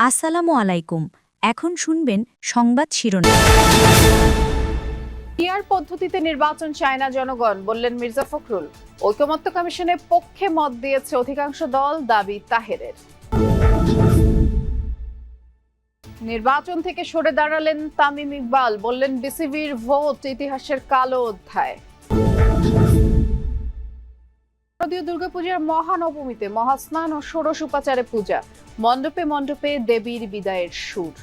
আসসালামু আলাইকুম। এখন শুনবেন সংবাদ শিরোনাম। পিআর পদ্ধতিতে নির্বাচন চায় না জনগণ, বললেন মির্জা ফখরুল। ঐকমত্য কমিশনের পক্ষে মত দিয়েছে অধিকাংশ দল, দাবি তাহেরের। নির্বাচন থেকে সরে দাঁড়ালেন তামিম ইকবাল, বললেন বিসিবির ভোট ইতিহাসের কালো অধ্যায়। শারদীয় দুর্গাপূজার মহানবমীতে মহাস্নান ও ষোড়শ উপাচারে পূজা, মণ্ডপে মণ্ডপে দেবীর বিদায়ের সুর।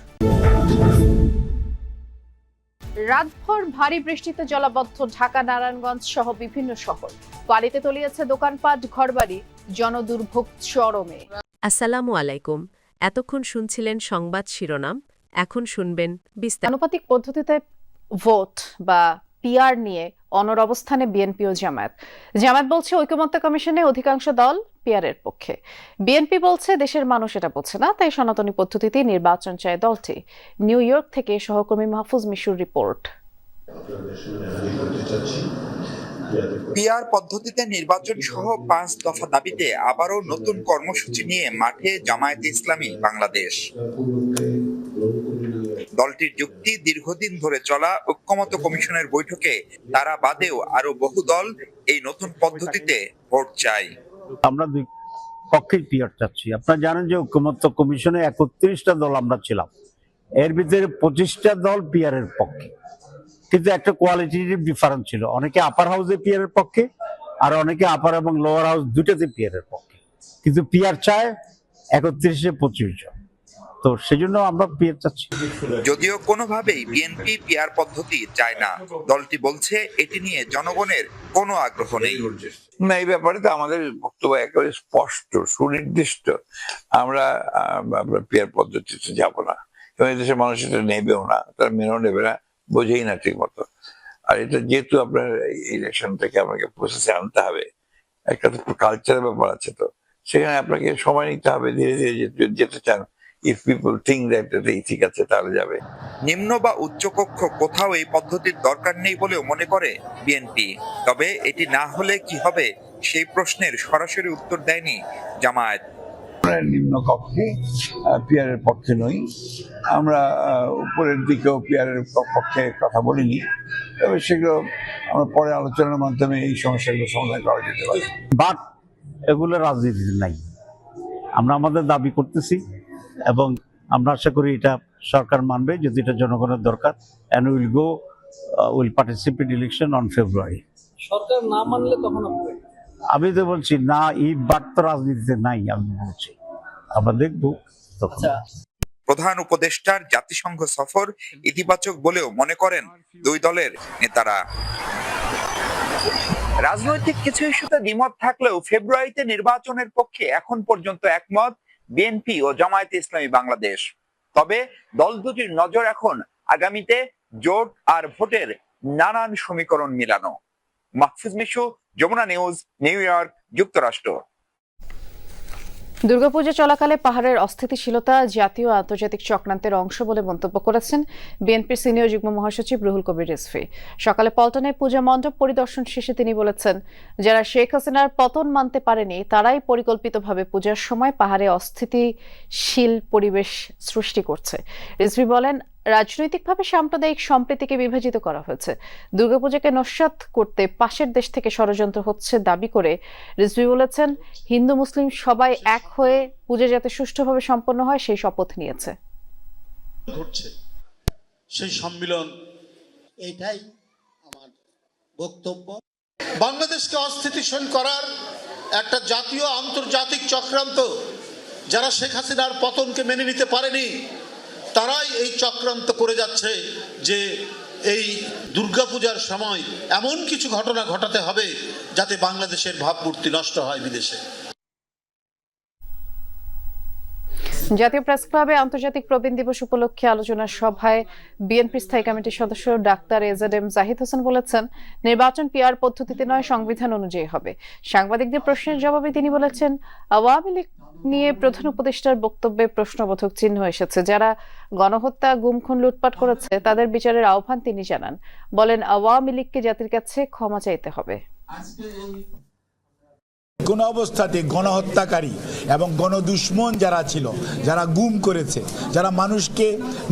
রাতভর ভারী বৃষ্টিতে জলাবদ্ধ ঢাকা, নারায়ণগঞ্জ সহ বিভিন্ন শহর। পানিতে তলিয়েছে দোকানপাট, ঘরবাড়ি, জনদুর্ভোগ চরমে। আসসালামু আলাইকুম। এতক্ষণ শুনছিলেন সংবাদ শিরোনাম, এখন শুনবেন বিস্তারিত। আনুপাতিক পদ্ধতিতে ভোট বা পিআর নিয়ে অনড় অবস্থানে বিএনপি ও জামায়াত। জামায়াত বলছে ঐকমত্য কমিশনে অধিকাংশ দল পিআর এর পক্ষে। বিএনপি বলছে দেশের মানুষ এটা বোঝে না, তাই সনাতনী পদ্ধতিতে নির্বাচন চায় দলটি। নিউ ইয়র্ক থেকে সহকর্মী মাহফুজ মিশুর রিপোর্ট। পিআর পদ্ধতিতে নির্বাচন সহ 5 দফা দাবিতে আবারও নতুন কর্মসূচি নিয়ে মাঠে জামায়াতে ইসলামী বাংলাদেশ। দলটির যুক্তি, দীর্ঘদিন ধরে চলা ঐকমত্য কমিশনের বৈঠকে তারা বাদেও আরো বহু দল এই নতুন পদ্ধতিতে ভোট চায়। আমরা দুই পক্ষেই পিআর চাচ্ছি। আপনারা জানেন যে ঐকমত্য কমিশনে 31টা দল আমরা ছিলাম, এর ভিতরে 25টা দল পিআর এর পক্ষে, কিন্তু একটা কোয়ালিটিটিভ ডিফারেন্স ছিল। অনেকে আপার হাউসে পিআর এর পক্ষে, আর অনেকে আপার এবং লোয়ার হাউস দুটাতে পিআর এর পক্ষে, কিন্তু পিআর চায় 31-এ 25 জন। তো সেজন্য আমরা পিআর চাচ্ছি। যদিও কোনোভাবেই বিএনপি পিআর পদ্ধতি চায় না, দলটি বলছে এটি নিয়ে জনগণের কোনো আগ্রহ নেই। না, এই ব্যাপারে তো আমাদের বক্তব্য একেবারে স্পষ্ট, সুনির্দিষ্ট। আমরা পিআর পদ্ধতিতে যাব না, এবং এদেশের মানুষ এটা নেবেও না, তারা মেনেও নেবে না, বোঝেই না ঠিক মতো। আর এটা যেহেতু আপনার ইলেকশন থেকে আপনাকে প্রসেসে আনতে হবে, একটা তো কালচারের ব্যাপার আছে, তো সেখানে আপনাকে সময় নিতে হবে, ধীরে ধীরে যেতে চান। ইফ পিপল থিঙ্ক দ্যাট এটাই ঠিক আছে, তাহলে যাবে। নিম্ন বা উচ্চ কক্ষ কোথাও এই পদ্ধতির দরকার নেই বলেও মনে করে বিএনপি। তবে এটি না হলে কি হবে সেই প্রশ্নের সরাসরি উত্তর দেয়নি জামায়াত। নিম্ন কক্ষে পিআর এর পক্ষে নই আমরা, উপরের দিকেও পিআর এর পক্ষে কথা বলিনি, তবে সেগুলো আমরা পরে আলোচনার মাধ্যমে এই সমস্যাগুলো সমাধান করা যেতে পারে। বাট এগুলো রাজনীতিতে নাই। আমরা আমাদের দাবি করতেছি এবং আমরা আশা করি এটা সরকার মানবে, যদি এটা জনগণের দরকার। And will participate election on February. সরকার না মানলে তখন আমি তো বলছি না, এই বাট তো রাজনীতিতে নাই। আমি বলছি আমরা দেখবো তখন। প্রধান উপদেষ্টার জাতিসংঘ সফর ইতিবাচক বলেও মনে করেন দুই দলের নেতারা। রাজনৈতিক কিছু ইস্যুতে দ্বিমত থাকলেও ফেব্রুয়ারিতে নির্বাচনের পক্ষে এখন পর্যন্ত একমত বিএনপি ও জামায়াতে ইসলামী বাংলাদেশ। তবে দল দুটির নজর এখন আগামীতে জোট আর ভোটের নানান সমীকরণ মিলানো। Mahfuz Mishu, Jamuna news, New York, যুক্তরাষ্ট্র। দুর্গাপূজা চলাকালে পাহাড়ের অস্থিতিশীলতা জাতীয় ও আন্তর্জাতিক চক্রান্তের অংশ বলে মন্তব্য করেছেন বিএনপির সিনিয়র যুগ্ম মহাসচিব রুহুল কবির রিজভী। সকালে পল্টনে পূজা মণ্ডপ পরিদর্শন শেষে তিনি বলেছেন, যারা শেখ হাসিনার পতন মানতে পারেনি তারাই পরিকল্পিতভাবে পূজার সময় পাহাড়ে অস্থিতিশীল পরিবেশ সৃষ্টি করছে। রিজভী বলেন, রাজনৈতিকভাবে সাম্প্রদায়িক সম্প্রীতিকে বিভাজিত করা হয়েছে। দুর্গাপূজাকে নস্যাৎ করতে পাশের দেশ থেকে ষড়যন্ত্র হচ্ছে দাবি করে রিজভী বলেছেন, হিন্দু মুসলিম সবাই এক হয়ে পূজা যাতে সুষ্ঠুভাবে সম্পন্ন হয় সেই শপথ নিয়েছে। ঘটছে সেই সম্মিলন, এটাই আমার বক্তব্য। বাংলাদেশকে অস্থিতিশীল করার একটা জাতীয় আন্তর্জাতিক চক্রান্ত, যারা শেখ হাসিনার পতনকে মেনে নিতে পারেনি তারাই এই চক্রান্ত করে যাচ্ছে যে এই দুর্গাপূজার সময় এমন কিছু ঘটনা ঘটাতে হবে যাতে বাংলাদেশের ভাবমূর্তি নষ্ট হয় বিদেশে। জাতীয় প্রেস ক্লাবে আন্তর্জাতিক প্রবীণ দিবস উপলক্ষে আলোচনা সভায় বিএনপি স্থায়ী কমিটির সদস্য ডাক্তার এজেডএম জাহিদ হোসেন বলেছেন, নির্বাচন পিআর পদ্ধতিতে নয়, সংবিধান অনুযায়ী হবে। সাংবাদিকদের প্রশ্নের জবাবে তিনি বলেছেন, আওয়ামী লীগ নিয়ে প্রধান উপদেষ্টার বক্তব্যে প্রশ্নবোধক চিহ্ন এসেছে। যারা গণহত্যা, গুম, খুন, লুটপাট করেছে তাদের বিচারের আহ্বান তিনি জানান। বলেন, আওয়ামী লীগকে জাতির কাছে ক্ষমা চাইতে হবে। কোন অবস্থাতে গণহত্যাকারী এবং গণদুশ্মন যারা ছিল, যারা গুম করেছে, যারা মানুষকে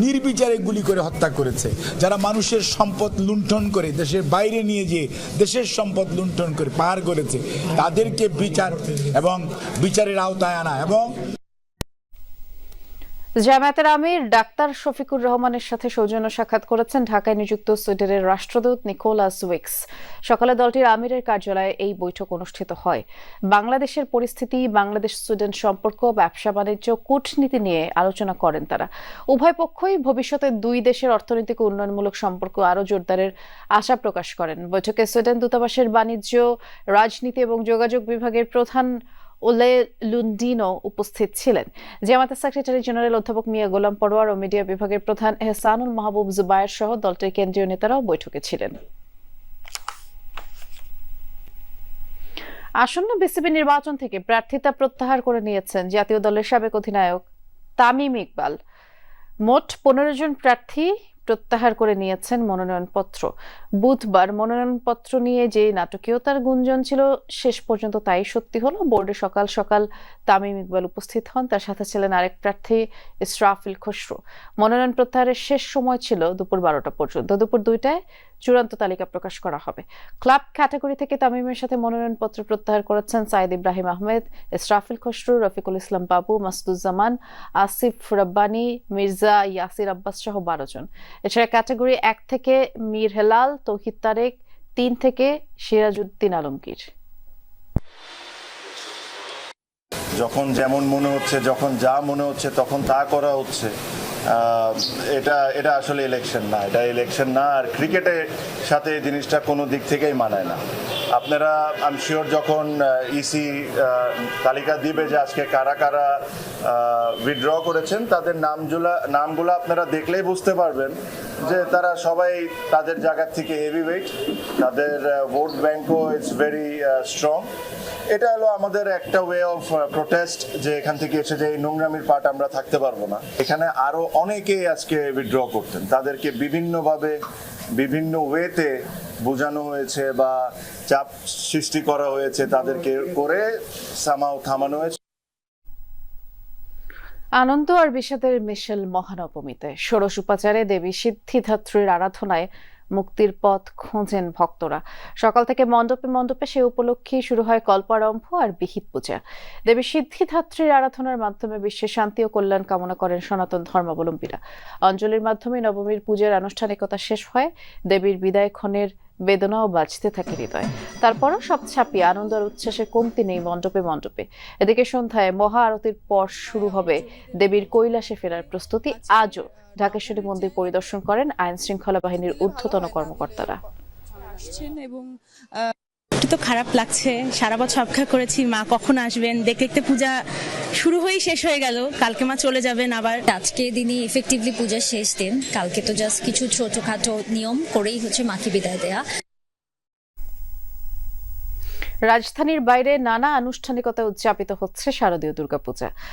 নির্বিচারে গুলি করে হত্যা করেছে, যারা মানুষের সম্পদ লুণ্ঠন করে দেশের বাইরে নিয়ে যেয়ে দেশের সম্পদ লুণ্ঠন করে পাহাড় করেছে, তাদেরকে বিচার এবং বিচারের আওতায় আনা। এবং জামায়াতের আমির ডাক্তার শফিকুর রহমানের সাথে সৌজন্য সাক্ষাৎ করেছেন ঢাকায় নিযুক্ত সুইডেনের রাষ্ট্রদূত নিকোলাস উইক্স। সকালে দলটির আমিরের কার্যালয়ে এই বৈঠক অনুষ্ঠিত হয়। বাংলাদেশের পরিস্থিতি, বাংলাদেশ সুইডেন সম্পর্ক, ব্যবসা বাণিজ্য, কূটনীতি নিয়ে আলোচনা করেন তারা। উভয় পক্ষই ভবিষ্যতে দুই দেশের অর্থনৈতিক উন্নয়নমূলক সম্পর্ক আরও জোরদারের আশা প্রকাশ করেন। বৈঠকে সুইডেন দূতাবাসের বাণিজ্য, রাজনীতি এবং যোগাযোগ বিভাগের প্রধান ওলে লুন্ডিনো উপস্থিত ছিলেন। জামায়াতের সেক্রেটারি জেনারেল অধ্যাপক মিয়া গোলাম পরোয়ার ও মিডিয়া বিভাগের প্রধান এহসানুল মাহবুব জুবায়ের সহ দলটির কেন্দ্রীয় নেতারাও বৈঠকে ছিলেন। আসন্ন বিসিবি নির্বাচন থেকে প্রার্থিতা প্রত্যাহার করে নিয়েছেন জাতীয় দলের সাবেক অধিনায়ক তামিম ইকবাল। মোট 15 জন প্রার্থী প্রত্যাহার করে নিয়েছেন মনোনয়নপত্র। বুধবার মনোনয়নপত্র নিয়ে যে নাটকীয়তার গুঞ্জন ছিল, শেষ পর্যন্ত তাই সত্যি হলো। বোর্ডে সকাল সকাল তামিম ইকবাল উপস্থিত হন, তার সাথে ছিলেন আরেক প্রার্থী ইসরাফিল খসরু। মনোনয়ন প্রত্যাহারের শেষ সময় ছিল দুপুর 12টা পর্যন্ত। দুপুর 2টায় চূড়ান্ত তালিকা প্রকাশ করা হবে। ক্লাব ক্যাটাগরি থেকে তামিমের সাথে মনোনয়নপত্র প্রত্যাহার করেছেন সাইদ ইব্রাহিম আহমেদ, ইসরাফিল খসরু, রফিকুল ইসলাম বাবু, মাসুদুজ্জামান, আসিফ রব্বানী, মির্জা ইয়াসির আব্বাস সহ 12 জন। এছাড়া ক্যাটাগরি 1 থেকে মীর হেলাল, তৌহিদ তারেক, 3 থেকে সিরাজউদ্দিন আলমগীর। যখন যেমন মনে হচ্ছে, যখন যা মনে হচ্ছে তখন তা করা হচ্ছে। এটা আসলে ইলেকশন না, এটা ইলেকশন না। আর ক্রিকেটের সাথে এই জিনিসটা কোনো দিক থেকেই মানায় না। আপনারা আই এম শিওর যখন ইসি তালিকা দিবে যে আজকে কারা কারা উইথড্র করেছেন, তাদের নামগুলো আপনারা দেখলেই বুঝতে পারবেন যে তারা সবাই তাদের জায়গা থেকে হেভি ওয়েট, তাদের ভোট ব্যাংকও ইটস ভেরি স্ট্রং। এটা হলো আমাদের একটা ওয়ে অফ প্রোটেস্ট, যে এখান থেকে এসে যে এই নোংরামির পার্ট আমরা থাকতে পারবো না। এখানে আরো অনেকেই আজকে উইথড্র করতেন, তাদেরকে বিভিন্নভাবে বিভিন্ন ওয়েতে বোঝানো হয়েছে বা চাপ সৃষ্টি করা হয়েছে, তাদেরকে করে সামাও থামানো হয়েছে। আনন্দ আর বিষাদের মিশেল মহানবমীতে ষোড়শ উপাচারে দেবী সিদ্ধিদাত্রীর আরাধনায় মুক্তির পথ খোঁজেন ভক্তরা। সকাল থেকে মণ্ডপে মণ্ডপে সে উপলক্ষে শুরু হয় কল্পারম্ভ আর বিহিত পূজা। দেবী সিদ্ধিদাত্রীর আরাধনার মাধ্যমে বিশ্বের শান্তি ও কল্যাণ কামনা করেন সনাতন ধর্মাবলম্বীরা। অঞ্জলির মাধ্যমে নবমীর পূজার আনুষ্ঠানিকতা শেষ হয়। দেবীর বিদায় ক্ষণের বেদনাও বাজতে থাকে হৃদয়। তারপরও সব ছাপিয়ে আনন্দ আর উচ্ছ্বাসের কমতি নেই মণ্ডপে মণ্ডপে। এদিকে সন্ধ্যায় মহা আরতির পর শুরু হবে দেবীর কৈলাসে ফেরার প্রস্তুতি। আজও ঢাকেশ্বরী মন্দির পরিদর্শন করেন আইন শৃঙ্খলা বাহিনীর ঊর্ধ্বতন কর্মকর্তারা। এবং তো খারাপ লাগছে, সারা বছর অপেক্ষা করেছি মা কখন আসবেন, দেখতে দেখতে পূজা শুরু হয়েই শেষ হয়ে গেল। কালকে মা চলে যাবেন আবার। আজকে দিনই এফেক্টিভলি পূজার শেষ দিন। কালকে তো জাস্ট কিছু ছোটখাটো নিয়ম করেই হচ্ছে মাকে বিদায় দেয়া। রাজধানীর বাইরে নানা আনুষ্ঠানিকতা উদযাপিত হচ্ছে শারদীয় দুর্গাপূজা।